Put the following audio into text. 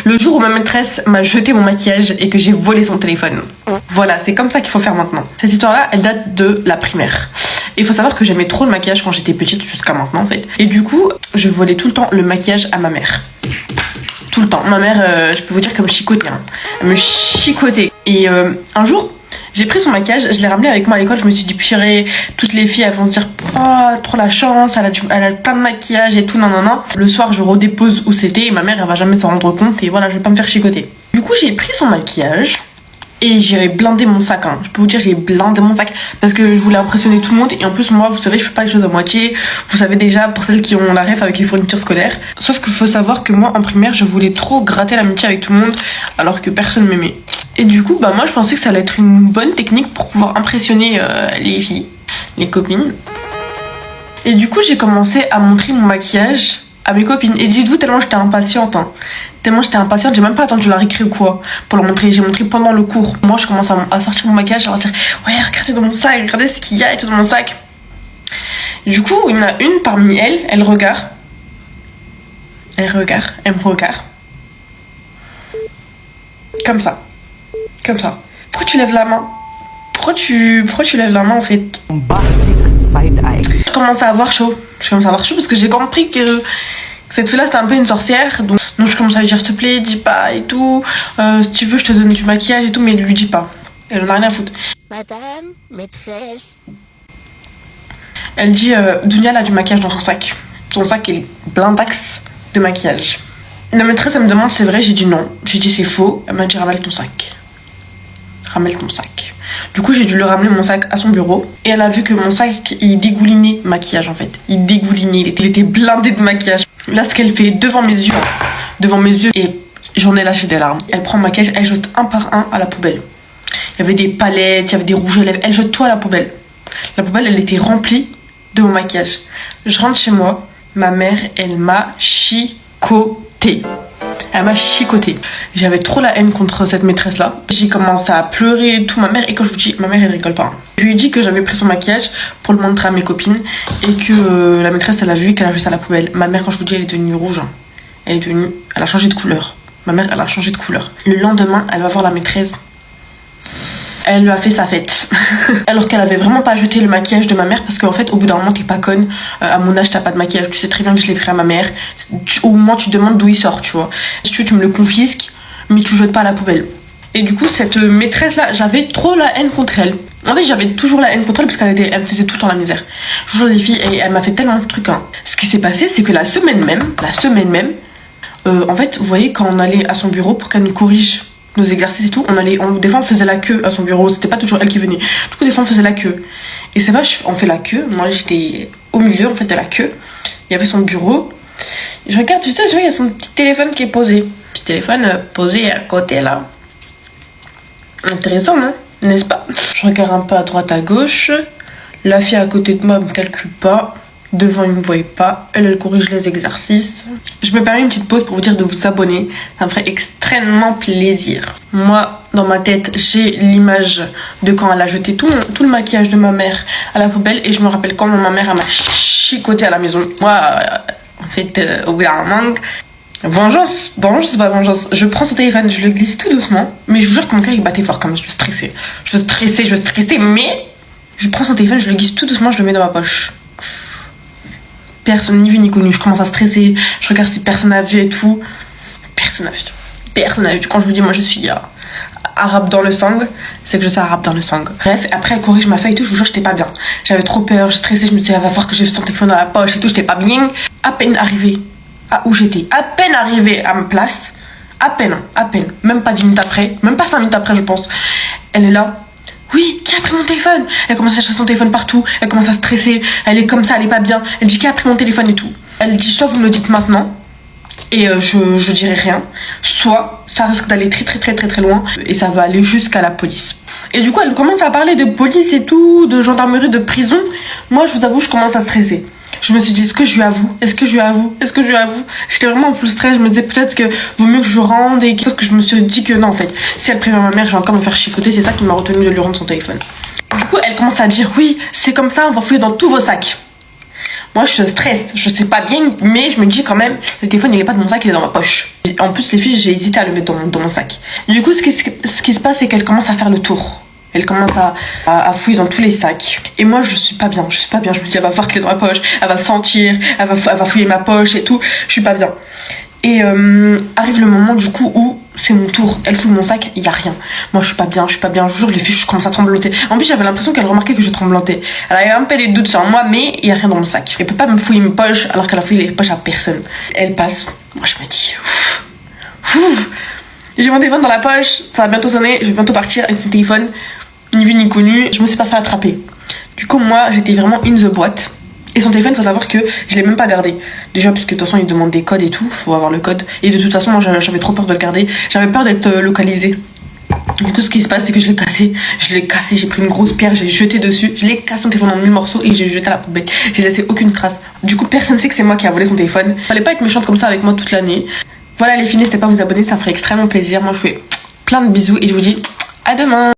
Le jour où ma maîtresse m'a jeté mon maquillage et que j'ai volé son téléphone. Voilà, c'est comme ça qu'il faut faire maintenant. Cette histoire-là, elle date de la primaire. Il faut savoir que j'aimais trop le maquillage quand j'étais petite, jusqu'à maintenant en fait. Et du coup, je volais tout le temps le maquillage à ma mère. Tout le temps. Ma mère, je peux vous dire qu'elle me chicotait. Hein. Elle me chicotait. Et un jour, j'ai pris son maquillage, je l'ai ramené avec moi à l'école. Je me suis dit, purée, toutes les filles, elles vont se dire, oh, trop la chance, elle a plein de maquillage et tout, non, non, non. Le soir, je redépose où c'était et ma mère, elle va jamais s'en rendre compte. Et voilà, je vais pas me faire chicoter. Du coup, j'ai pris son maquillage. Et j'ai blindé mon sac, hein. Je peux vous dire, j'ai blindé mon sac parce que je voulais impressionner tout le monde. Et en plus, moi, vous savez, je fais pas les choses à moitié. Vous savez déjà, pour celles qui ont la ref avec les fournitures scolaires. Sauf qu'il faut savoir que moi, en primaire, je voulais trop gratter l'amitié avec tout le monde alors que personne m'aimait. Et du coup, bah moi, je pensais que ça allait être une bonne technique pour pouvoir impressionner les filles, les copines. Et du coup, j'ai commencé à montrer mon maquillage à mes copines. Et dites-vous, tellement j'étais impatiente, hein. Tellement j'étais impatiente, j'ai même pas attendu la récré ou quoi pour leur montrer. J'ai montré pendant le cours. Moi, je commence à sortir mon maquillage, à leur dire, ouais, regardez dans mon sac, regardez ce qu'il y a et tout dans mon sac. Du coup, il y en a une parmi elles, elle me regarde. Comme ça. Comme ça. Pourquoi tu lèves la main? Pourquoi tu lèves la main en fait? Je commence à avoir chaud. Parce que j'ai compris que cette fille-là c'était un peu une sorcière. Donc je commence à lui dire, s'il te plaît, dis pas et tout. Si tu veux, je te donne du maquillage et tout, mais lui dis pas. Elle en a rien à foutre. Madame, maîtresse. Elle dit, Dunia elle a du maquillage dans son sac. Son sac est blindax de maquillage. La maîtresse elle me demande, c'est vrai? J'ai dit non. J'ai dit c'est faux. Elle m'a dit, ramène ton sac. Ramène ton sac. Du coup, j'ai dû le ramener mon sac à son bureau. Et elle a vu que mon sac, il dégoulinait maquillage en fait. Il dégoulinait, il était blindé de maquillage. Là, ce qu'elle fait devant mes yeux, et j'en ai lâché des larmes. Elle prend le maquillage, elle jette un par un à la poubelle. Il y avait des palettes, il y avait des rouges à lèvres. Elle jette tout à la poubelle. La poubelle, elle était remplie de mon maquillage. Je rentre chez moi. Ma mère, elle m'a chicoté. Elle m'a chicoté. J'avais trop la haine contre cette maîtresse-là. J'ai commencé à pleurer et tout. Ma mère, et quand je vous dis, ma mère, elle rigole pas. Je lui ai dit que j'avais pris son maquillage pour le montrer à mes copines et que la maîtresse, elle a vu qu'elle a jeté à la poubelle. Ma mère, quand je vous dis, elle est devenue rouge. Hein. Elle a changé de couleur. Ma mère, elle a changé de couleur. Le lendemain, elle va voir la maîtresse. Elle lui a fait sa fête. Alors qu'elle avait vraiment pas jeté le maquillage de ma mère. Parce qu'en fait, au bout d'un moment, t'es pas conne. À mon âge, t'as pas de maquillage. Tu sais très bien que je l'ai pris à ma mère. Au moment, tu te demandes d'où il sort, tu vois. Si tu veux, tu me le confisques, mais tu jettes pas à la poubelle. Et du coup, cette maîtresse-là, j'avais trop la haine contre elle. En fait, j'avais toujours la haine contre elle parce elle me faisait tout le temps la misère. Je vous dis, les filles, et elle m'a fait tellement de trucs. Hein. Ce qui s'est passé, c'est que la semaine même, en fait, vous voyez, quand on allait à son bureau pour qu'elle nous corrige nos exercices et tout, des fois on faisait la queue à son bureau, c'était pas toujours elle qui venait. Du coup des fois on faisait la queue. Et c'est vrai, on fait la queue, moi j'étais au milieu en fait de la queue. Il y avait son bureau. Et je regarde, tu sais, il y a son petit téléphone qui est posé. Petit téléphone posé à côté là. Intéressant, non? N'est-ce pas? Je regarde un peu à droite à gauche. La fille à côté de moi me calcule pas. Devant, il ne me voit pas. Elle corrige les exercices. Je me permets une petite pause pour vous dire de vous abonner. Ça me ferait extrêmement plaisir. Moi, dans ma tête, j'ai l'image de quand elle a jeté tout le maquillage de ma mère à la poubelle. Et je me rappelle quand ma mère m'a chicoté à la maison. Moi, en fait, au bout d'un moment... Vengeance, c'est pas vengeance. Je prends son téléphone, je le glisse tout doucement. Mais je vous jure que mon cœur, il battait fort quand même. Je stressais, mais... Je prends son téléphone, je le glisse tout doucement, je le mets dans ma poche. Personne ni vu ni connu, je commence à stresser, je regarde si personne n'a vu et tout. Personne n'a vu. Quand je vous dis moi je suis arabe dans le sang, c'est que je suis arabe dans le sang. Bref, après elle corrige ma feuille et tout, je vous jure j'étais pas bien. J'avais trop peur, je stressais, je me disais elle va voir que j'ai son téléphone dans la poche et tout, j'étais pas bien. À peine arrivée à où j'étais, à peine arrivée à ma place, à peine, même pas 10 minutes après, même pas 5 minutes après je pense, elle est là. Oui, qui a pris mon téléphone? Elle commence à chercher son téléphone partout, elle commence à stresser, elle est comme ça, elle est pas bien. Elle dit qui a pris mon téléphone et tout. Elle dit soit vous me le dites maintenant et je dirai rien, soit ça risque d'aller très loin et ça va aller jusqu'à la police. Et du coup elle commence à parler de police et tout, de gendarmerie, de prison. Moi je vous avoue je commence à stresser. Je me suis dit, est-ce que je lui avoue? J'étais vraiment en full stress. Je me disais peut-être que vaut mieux que je rende. Et sauf que je me suis dit que non, en fait, si elle prévient ma mère, je vais encore me faire chicoter. C'est ça qui m'a retenu de lui rendre son téléphone. Du coup, elle commence à dire, oui, c'est comme ça, on va fouiller dans tous vos sacs. Moi je stresse, je sais pas bien, mais je me dis quand même, le téléphone il est pas dans mon sac, il est dans ma poche. En plus les filles, j'ai hésité à le mettre dans mon sac. Du coup ce qui se passe, c'est qu'elle commence à faire le tour. Elle commence à fouiller dans tous les sacs. Et moi je suis pas bien, je me dis elle va voir qu'il est dans ma poche, elle va sentir, elle va fouiller ma poche et tout, je suis pas bien. Et arrive le moment du coup où c'est mon tour, elle fouille mon sac, il y a rien. Moi je suis pas bien, je vous jure, les filles, je commence à trembloter. En plus j'avais l'impression qu'elle remarquait que je tremblotais. Elle avait un peu des doutes sur moi, mais il y a rien dans mon sac. Elle peut pas me fouiller mes poches alors qu'elle a fouillé les poches à personne. Elle passe, moi je me dis, ouf, j'ai mon téléphone dans la poche, ça va bientôt sonner, je vais bientôt partir avec son téléphone, ni vu ni connu, je me suis pas fait attraper. Du coup moi j'étais vraiment in the boîte. Et son téléphone, faut savoir que je l'ai même pas gardé. Déjà, parce que de toute façon, il demande des codes et tout, faut avoir le code. Et de toute façon, moi, j'avais trop peur de le garder. J'avais peur d'être localisée. Du coup, ce qui se passe, c'est que je l'ai cassé. J'ai pris une grosse pierre, j'ai jeté dessus. Je l'ai cassé son téléphone en 1000 morceaux et j'ai jeté à la poubelle. J'ai laissé aucune trace. Du coup, personne sait que c'est moi qui a volé son téléphone. Fallait pas être méchante comme ça avec moi toute l'année. Voilà les filles, n'hésitez pas à vous abonner, ça ferait extrêmement plaisir. Moi, je vous fais plein de bisous et je vous dis à demain.